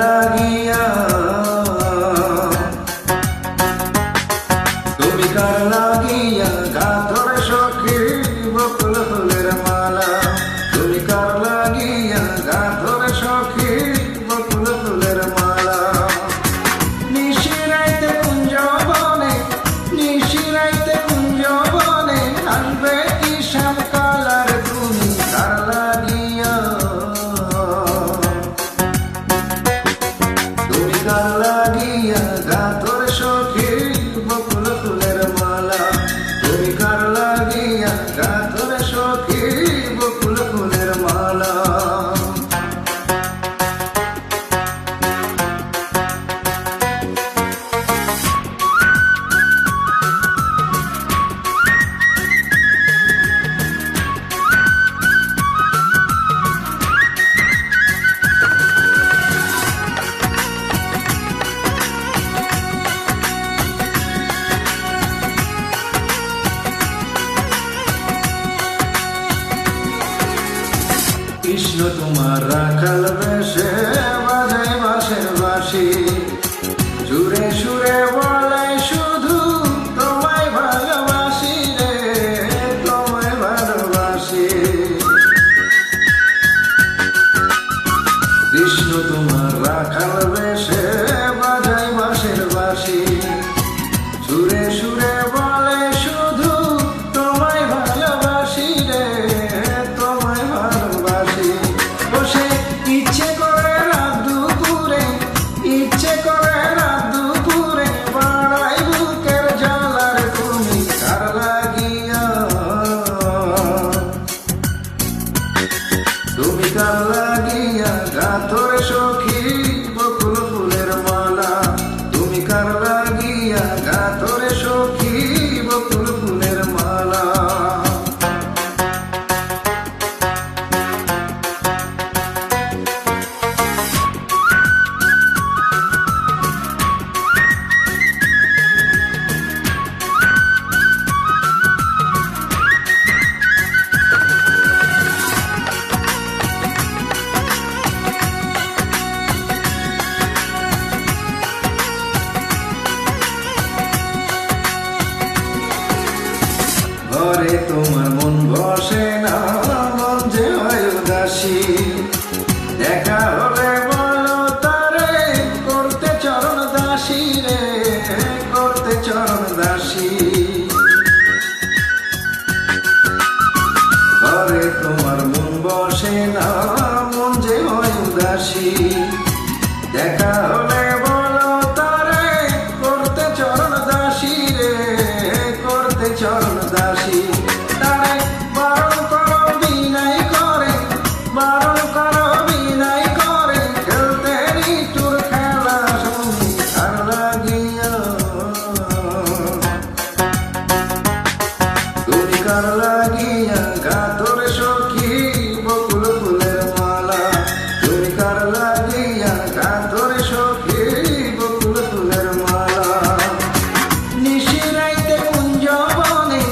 লাগিয়া, তুমি কার লাগিয়া গা ধরে সখী বকুল ফুলের মালা, তুমি কার লাগিয়া গা ধরে সখী বকুল ফুলের মালা। নিশিরাইতে কুঞ্জবনে, নিশিরাইতে কুঞ্জবনে আসবে কি শ্যাম কালার, তুমি কার লাগিয়া, তুমি কার লাগিয়া গা ধরে সখী বকুল ফুলের মালা, তুমি কার লাগিয়া গা ধরে সখী বকুল ফুলের মালা। কৃষ্ণ তোমার রাখাল বেশে বাজায় বাঁশের বাঁশি, সুরে সুরে বলে শুধু তোমায় ভালোবাসি রে, তোমায় ভালোবাসি। কৃষ্ণ তোমার রাখাল বেশে বাজায় বাঁশের বাঁশি, সুরে সুরে বলে শুধু তোমায় ভালোবাসি রে, তোমায় ভালোবাসি। বসে ইচ্ছে করে রাত দুপুরে, ইচ্ছে করে রাত দুপুরে বাড়াই বুকের জ্বালার, তুমি কার লাগিয়া, তুমি কার লাগিয়া গা ধরে সখী বকুল ফুলের মালা, তুমি কার লাগিয়া গা ধরে সখী বকুল ফুলের মালা। ঘরে তোমার মন বসে না, মন যে হয় উদাসী, দেখা হলে বলো তারে করতে চরণ দাসী রে, করতে চরণ দাসী। ঘরে তোমার মন বসে না, মন যে হয় উদাসী, দেখা হলে বলো তারে করতে চরণ দাসী রে, করতে চরণ দাসী। তারে বারণ করো বিনয় করে, বারণ করো বিনয় করে, খেলতে ঋতুর খেলা, তুমি কার লাগিয়া, তুমি কার লাগিয়া গা ধরে সখী বকুল ফুলের মালা, তুমি কার লাগিয়া গা ধরে সখী বকুল ফুলের মালা। নিশিরাইতে কুঞ্জবনে,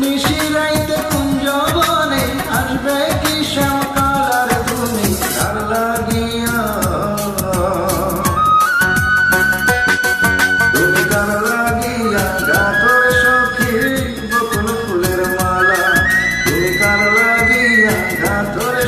নিশিরাইতে কুঞ্জবনে আসবে কি শ্যাম কালার, তুমি কার লাগিয়া, তুমি কার লাগিয়া গা ধরে সখী বকুল ফুলের মালা, তুমি কার লাগিয়া গা ধরে